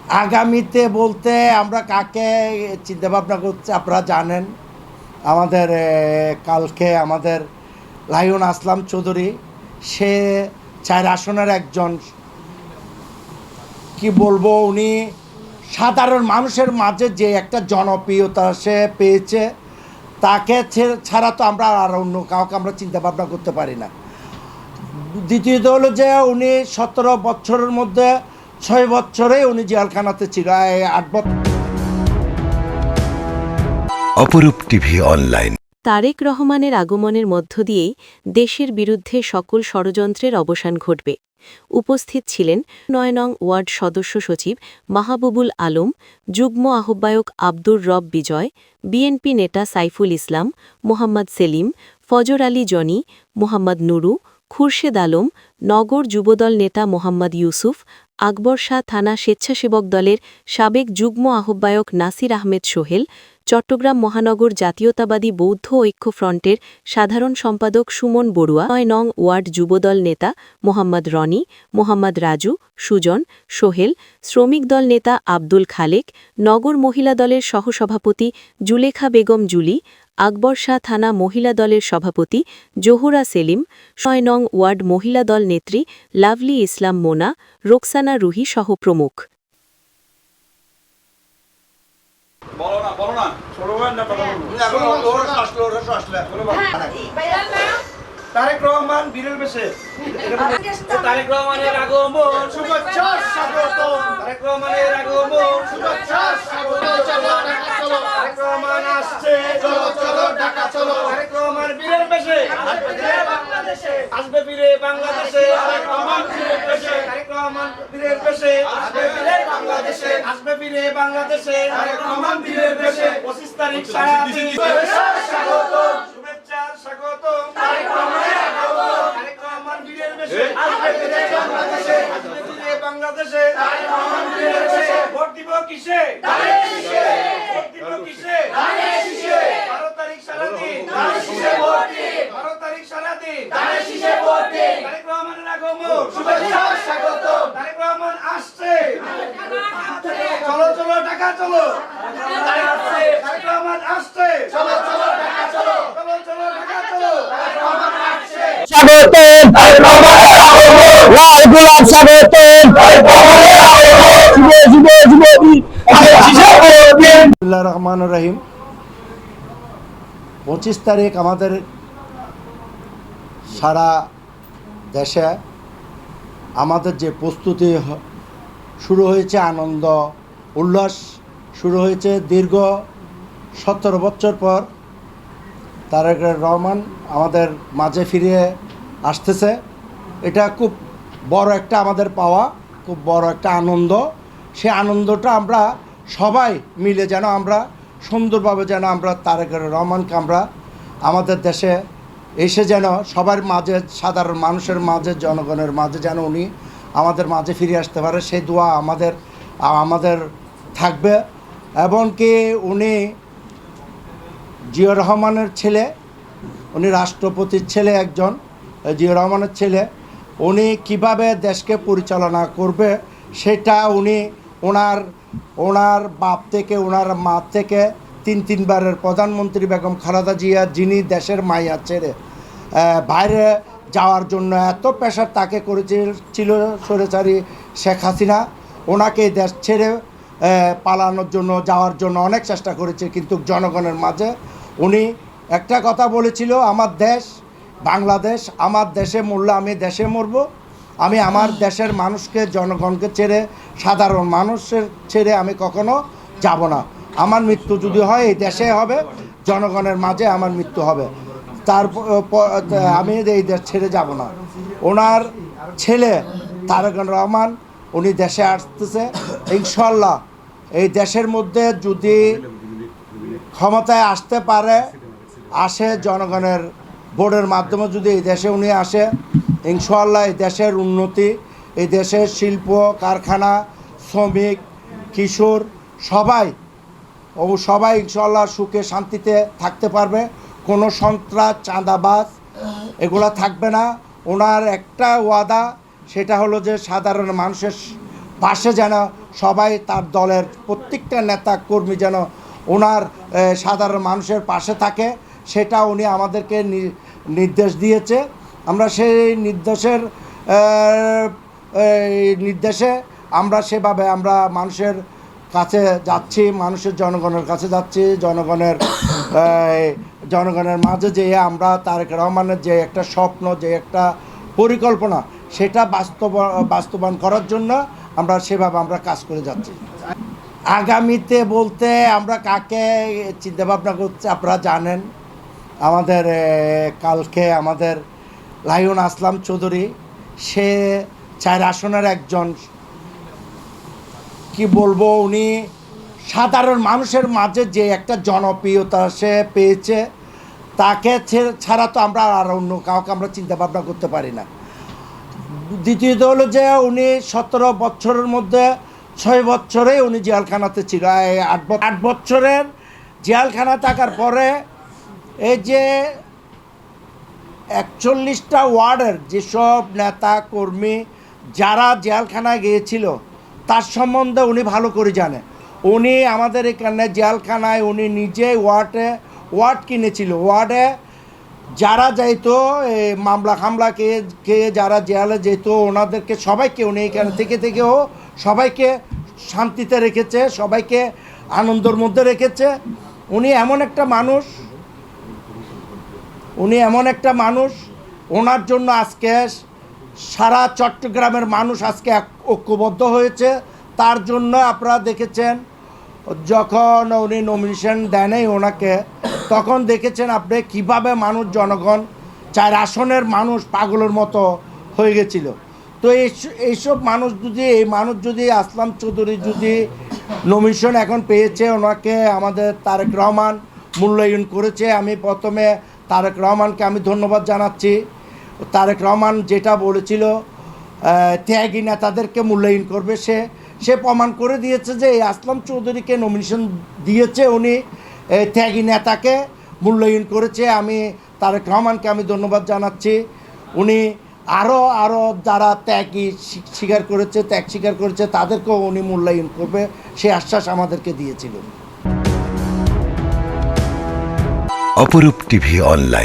আগামীতে বলতে আমরা কাকে চিন্তা ভাবনা করছি আপনারা জানেন। আমাদের কালকে আমাদের লায়ন আসলাম চৌধুরী, সে 4 আসনের একজন, কি বলবো, উনি সাধারণ মানুষের মাঝে যে একটা জনপ্রিয়তা সে পেয়েছে, তাকে ছাড়া তো আমরা আর অন্য কাউকে আমরা চিন্তা ভাবনা করতে পারি না। দ্বিতীয়ত হলো যে উনি 17 বছরের মধ্যে 6 বছরে উনি জেলখানাতে ছিল, 8 বছর। অপরূপ টিভি অনলাইন। তারেক রহমানের আগমনের মধ্য দিয়েই দেশের বিরুদ্ধে সকল ষড়যন্ত্রের অবসান ঘটবে। উপস্থিত ছিলেন ৯ নং ওয়ার্ড সদস্য সচিব মাহবুবুল আলম, যুগ্ম আহ্বায়ক আব্দুর রব বিজয়, বিএনপি নেতা সাইফুল ইসলাম, মোহাম্মদ সেলিম, ফজর আলী জনি, মোহাম্মদ নুরু, খুরশেদ আলম, নগর যুবদল নেতা মোহাম্মদ ইউসুফ, আকবর শাহ থানা স্বেচ্ছাসেবক দলের সাবেক যুগ্ম আহ্বায়ক নাসির আহমেদ সোহেল, চট্টগ্রাম মহানগর জাতীয়তাবাদী বৌদ্ধ ঐক্য ফ্রন্টের সাধারণ সম্পাদক সুমন বড়ুয়া, ৯ নং ওয়ার্ড যুবদল নেতা মোহাম্মদ রনি, মোহাম্মদ রাজু, সুজন, সোহেল, শ্রমিক দল নেতা আব্দুল খালেক, নগর মহিলা দলের সহসভাপতি জুলেখা বেগম জুলি, আকবর শাহ থানা মহিলা দলের সভাপতি জোহরা সেলিম, ৯ নং ওয়ার্ড মহিলা দল নেত্রী লাভলি ইসলাম মোনা, রোকসানা রুহি সহ প্রমুখ। তারেক রহমান বীরের বেশে, তারেক রহমানের আগমন শুভেচ্ছা স্বাগতম। তারেক রহমানের আগমন শুভেচ্ছা স্বাগতম। তারেক রহমান আসছে, চলো চলো ঢাকা চলো। তারেক রহমান বীরের বেশে আসবে ফিরে বাংলাদেশে। তারেক রহমান বীরের বেশে, তারেক রহমান বীরের বেশে আসবে ফিরে বাংলাদেশে। আসবে ফিরে বাংলাদেশে। তারেক রহমান বীরের বেশে, 25 তারিখ সারাদিন শুভেচ্ছা স্বাগতম। শুভেচ্ছা স্বাগতম। তারেক রহমানের আগমন, তারেক রহমান বীরের বেশে আসবে ফিরে বাংলাদেশে। আসবে ফিরে বাংলাদেশে। তারেক রহমান বীরের বেশে, ভোট দিব কিসে? ধানের শীষে, ভোট দিব কিসে? ধানের শীষে, 12 তারিখ সারাদিন ধানের শীষে ভোট দিন, 12 তারিখ সারাদিন ধানের শীষে ভোট দিন। তারেক রহমানের আগমন শুভেচ্ছা স্বাগতম। তারেক রহমান আসছে, চলো চলো ঢাকা চলো। তারেক রহমান আসছে, চলো চলো ঢাকা চলো। চলো চলো ঢাকা চলো। তারেক রহমান আসছে, স্বাগতম, তারেক রহমানের আগমন, লাল গোলাপ স্বাগতম, তারেক রহমানের আগমন। শুভ শুভ শুভ ঈদ। ধানের শীষে ভোট দিন। বিসমিল্লাহির রহমানির রহিম। 25 তারিখ আমাদের সারা দেশে আমাদের যে প্রস্তুতি শুরু হয়েছে, আনন্দ উল্লাস শুরু হয়েছে। দীর্ঘ 17 বছর পর তারেক রহমান আমাদের মাঝে ফিরে আসতেছে। এটা খুব বড় একটা আমাদের পাওয়া, খুব বড় একটা আনন্দ। সেই আনন্দটা আমরা সবাই মিলে যেন আমরা সুন্দরভাবে যেন আমরা তারেক রহমানকে আমরা আমাদের দেশে এসে যেন সবার মাঝে, সাধারণ মানুষের মাঝে, জনগণের মাঝে যেন উনি আমাদের মাঝে ফিরে আসতে পারে, সেই দোয়া আমাদের থাকবে। এমনকি উনি জিয়াউর রহমানের ছেলে, উনি রাষ্ট্রপতির ছেলে একজন, জিয়াউর রহমানের ছেলে। উনি কিভাবে দেশকে পরিচালনা করবে সেটা উনি ওনার বাপ থেকে, ওনার মা থেকে 3বারের প্রধানমন্ত্রী বেগম খালেদা জিয়া, যিনি দেশের মাইয়া ছেড়ে বাইরে যাওয়ার জন্য এত প্রেশার তাকে করেছিল স্বৈরাচারী শেখ হাসিনা, ওনাকে দেশ ছেড়ে পালানোর জন্য, যাওয়ার জন্য অনেক চেষ্টা করেছে। কিন্তু জনগণের মাঝে উনি একটা কথা বলেছিল, আমার দেশ বাংলাদেশ, আমার দেশে মরলে আমি দেশে মরব, আমি আমার দেশের মানুষকে, জনগণকে ছেড়ে, সাধারণ মানুষের ছেড়ে আমি কখনো যাব না। আমার মৃত্যু যদি হয় এই দেশে হবে, জনগণের মাঝে আমার মৃত্যু হবে, আমি এই দেশ ছেড়ে যাব না। ওনার ছেলে তারেক রহমান উনি দেশে আসতেছে ইনশাল্লাহ। এই দেশের মধ্যে যদি ক্ষমতায় আসতে পারে, আসে, জনগণের ভোটের মাধ্যমে যদি এই দেশে উনি আসে, ইনশাল্লাহ এই দেশের উন্নতি, এই দেশের শিল্প কারখানা, শ্রমিক, কিশোর সবাই ইনশাল্লাহ সুখে শান্তিতে থাকতে পারবে। কোনো সন্ত্রাস, চাঁদাবাজ এগুলো থাকবে না। ওনার একটা ওয়াদা, সেটা হলো যে সাধারণ মানুষের পাশে যেন সবাই তার দলের প্রত্যেকটা নেতা কর্মী যেন ওনার সাধারণ মানুষের পাশে থাকে, সেটা উনি আমাদেরকে নির্দেশ দিয়েছে। আমরা সেই নির্দেশে আমরা সেভাবে আমরা মানুষের কাছে যাচ্ছি, মানুষের জনগণের কাছে যাচ্ছি, জনগণের মাঝে যেয়ে আমরা তারেক রহমানের যে একটা স্বপ্ন, যে একটা পরিকল্পনা, সেটা বাস্তবায়ন করার জন্য আমরা সেভাবে আমরা কাজ করে যাচ্ছি। আগামীতে বলতে আমরা কাকে চিন্তাভাবনা করছি আপনারা জানেন। আমাদের কালকে আমাদের লায়ন আসলাম চৌধুরী, সে 4 আসনের একজন, কি বলবো, উনি সাধারণ মানুষের মাঝে যে একটা জনপ্রিয়তা সে পেয়েছে, তাকে ছাড়া তো আমরা আর অন্য কাউকে আমরা চিন্তা ভাবনা করতে পারি না। দ্বিতীয়ত হলো যে উনি 17 বছরের মধ্যে 6 বছরে উনি জেলখানাতে ছিল। 8 বছরের জেলখানা থাকার পরে এই যে 41টা ওয়ার্ডের যেসব নেতা কর্মী যারা জেলখানায় গিয়েছিল তার সম্বন্ধে উনি ভালো করে জানে। উনি আমাদের এখানে জেলখানায় উনি নিজে ওয়ার্ড কিনেছিল। ওয়ার্ডে যারা যাইতো মামলা খামলা খেয়ে যারা জেলে যেত ওনাদেরকে সবাইকে উনি এখানে থেকেও সবাইকে শান্তিতে রেখেছে, সবাইকে আনন্দের মধ্যে রেখেছে। উনি এমন একটা মানুষ, ওনার জন্য আজকে সারা চট্টগ্রামের মানুষ আজকে ঐক্যবদ্ধ হয়েছে। তার জন্য আপনারা দেখেছেন যখন উনি নমিনেশন দেনই ওনাকে, তখন দেখেছেন আপনি কিভাবে জনগণ 4 আসনের মানুষ পাগলের মতো হয়ে গেছিল। তো এইসব মানুষ যদি আসলাম চৌধুরী যদি নমিনেশন এখন পেয়েছে, ওনাকে আমাদের তারেক রহমান মূল্যায়ন করেছে। আমি প্রথমে তারেক রহমানকে আমি ধন্যবাদ জানাচ্ছি। তারেক রহমান যেটা বলেছিল ত্যাগী নেতাদেরকে মূল্যায়ন করবে, সে প্রমাণ করে দিয়েছে যে এই আসলাম চৌধুরীকে নমিনেশন দিয়েছে, উনি ত্যাগী নেতাকে মূল্যায়ন করেছে। আমি তারেক রহমানকে আমি ধন্যবাদ জানাচ্ছি। উনি আরও যারা ত্যাগ স্বীকার করেছে তাদেরকেও উনি মূল্যায়ন করবে, সে আশ্বাস আমাদেরকে দিয়েছিল। অপরূপ টিভি অনলাইন।